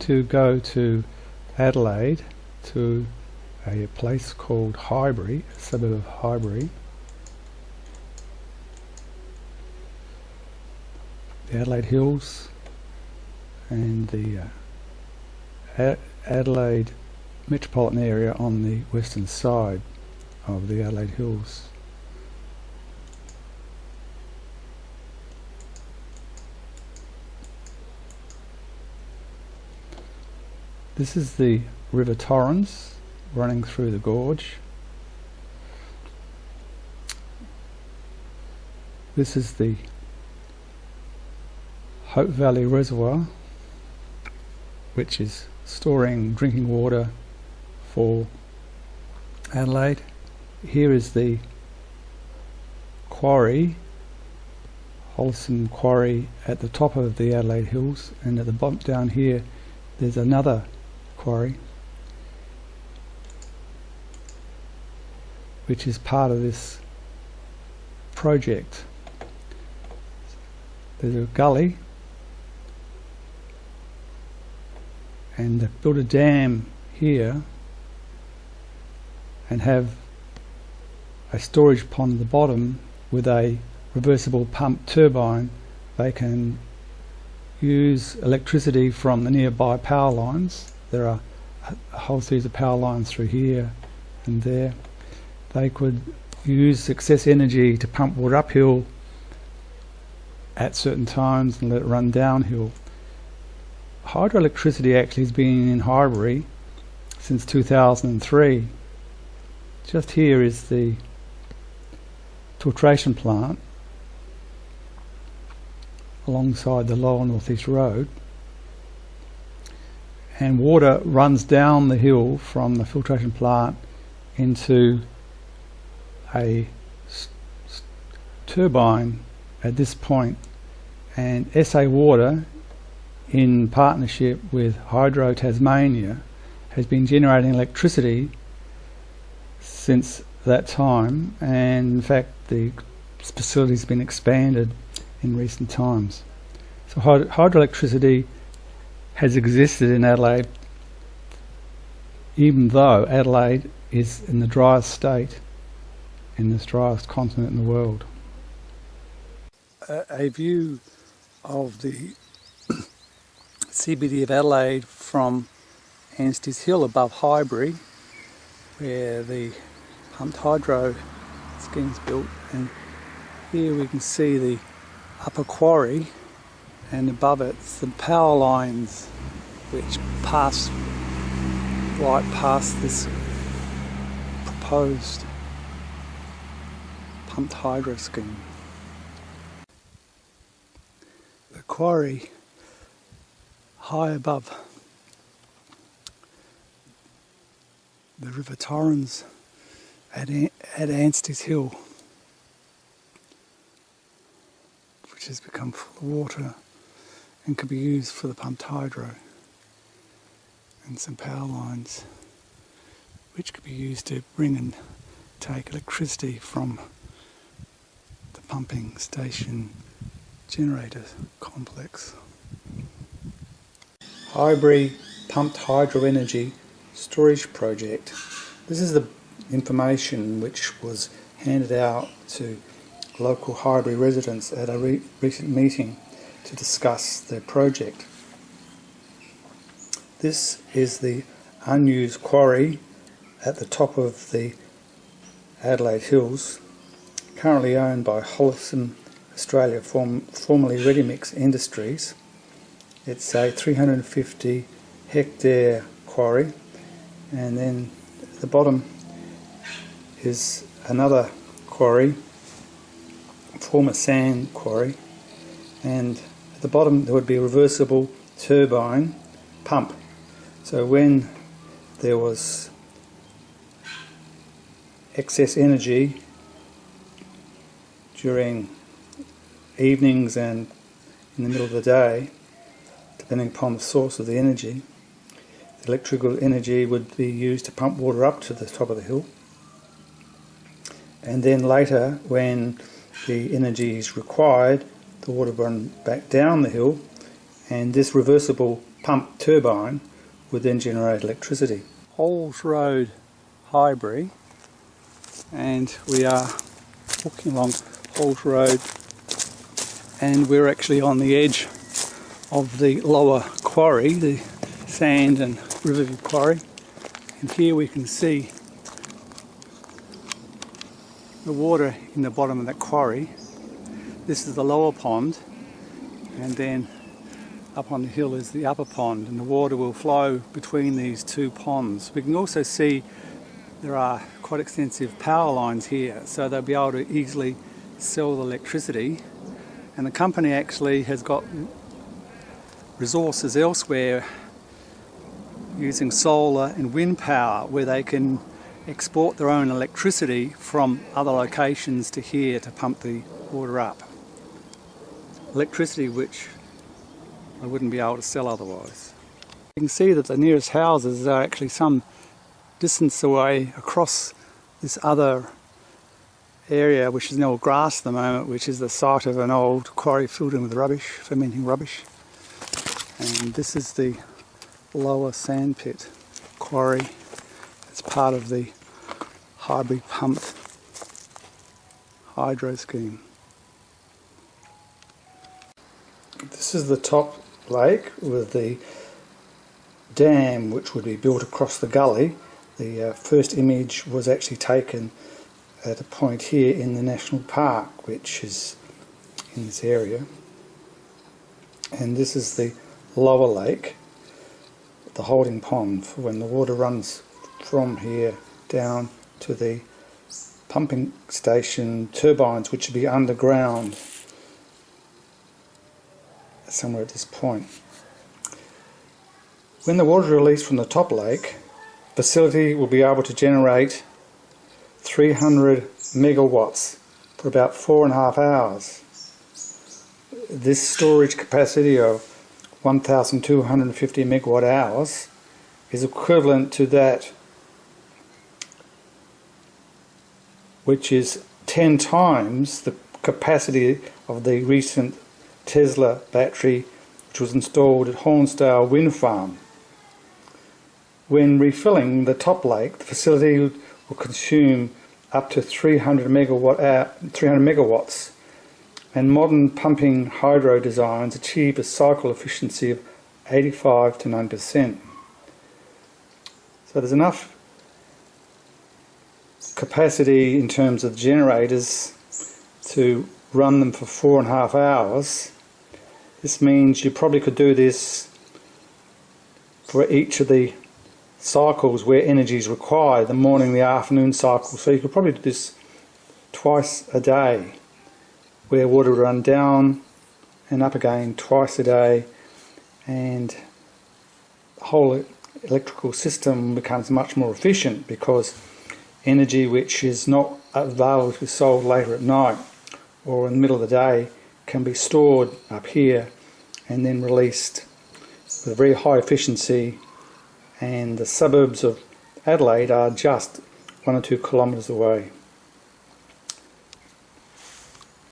To go to Adelaide, to a place called Highbury, a suburb of Highbury. The Adelaide Hills and the Adelaide Metropolitan Area on the western side of the Adelaide Hills. This is the River Torrens running through the gorge. This is the Hope Valley Reservoir, which is storing drinking water for Adelaide. Here is the quarry, Holcim Quarry, at the top of the Adelaide Hills, and at the bottom down here there's another quarry which is part of this project. There's a gully, and they've built a dam here and have a storage pond at the bottom with a reversible pump turbine. They can use electricity from the nearby power lines. There are a whole series of power lines through here and there. They could use excess energy to pump water uphill at certain times and let it run downhill. Hydroelectricity actually has been in Highbury since 2003. Just here is the filtration plant alongside the Lower North East Road, and water runs down the hill from the filtration plant into a turbine at this point, and SA Water, in partnership with Hydro Tasmania, has been generating electricity since that time, and in fact the facility has been expanded in recent times. So hydroelectricity has existed in Adelaide, even though Adelaide is in the driest state in this driest continent in the world. A view of the CBD of Adelaide from Anstey's Hill above Highbury, where the pumped hydro scheme is built, and here we can see the upper quarry, and above it some power lines which pass right past this proposed pumped hydro scheme. The quarry high above the River Torrens at Anstey's Hill, which has become full of water and can be used for the pumped hydro, and some power lines which could be used to bring and take electricity from the pumping station generator complex. Highbury Pumped Hydro Energy Storage Project. This is the information which was handed out to local Highbury residents at a recent meeting to discuss their project. This is the unused quarry at the top of the Adelaide Hills, currently owned by Holcim Australia, formerly Ready Mix Industries. It's a 350 hectare quarry, and then at the bottom is another quarry, former sand quarry, and at the bottom there would be a reversible turbine pump. So when there was excess energy during evenings and in the middle of the day, depending upon the source of the energy, the electrical energy would be used to pump water up to the top of the hill, and then later when the energy is required, the water run back down the hill, and this reversible pump turbine would then generate electricity. Halls Road, Highbury, and we are walking along Halls Road, and we're actually on the edge of the lower quarry, the sand and riverview quarry, and here we can see the water in the bottom of that quarry. This is the lower pond, and then up on the hill is the upper pond, and the water will flow between these two ponds. We can also see there are quite extensive power lines here, so they'll be able to easily sell the electricity, and the company actually has got resources elsewhere using solar and wind power where they can export their own electricity from other locations to here to pump the water up. Electricity which I wouldn't be able to sell otherwise. You can see that the nearest houses are actually some distance away across this other area, which is now grass at the moment, which is the site of an old quarry filled in with rubbish, fermenting rubbish. And this is the lower sandpit quarry. It's part of the Highbury pumped hydro scheme. This is the top lake with the dam which would be built across the gully. The first image was actually taken at a point here in the National Park, which is in this area. And this is the lower lake, the holding pond for when the water runs from here down to the pumping station turbines, which would be underground somewhere at this point. When the water is released from the top lake, the facility will be able to generate 300 megawatts for about 4.5 hours. This storage capacity of 1,250 megawatt hours is equivalent to that which is 10 times the capacity of the recent Tesla battery which was installed at Hornsdale Wind Farm. When refilling the top lake, the facility will consume up to 300 megawatts, and modern pumping hydro designs achieve a cycle efficiency of 85 to 90%. So there's enough capacity in terms of generators to run them for 4.5 hours. This means you probably could do this for each of the cycles where energy is required, the morning, the afternoon cycle. So you could probably do this twice a day, where water would run down and up again twice a day, and the whole electrical system becomes much more efficient because energy which is not available to be sold later at night or in the middle of the day can be stored up here and then released with a very high efficiency. And the suburbs of Adelaide are just 1 or 2 kilometres away.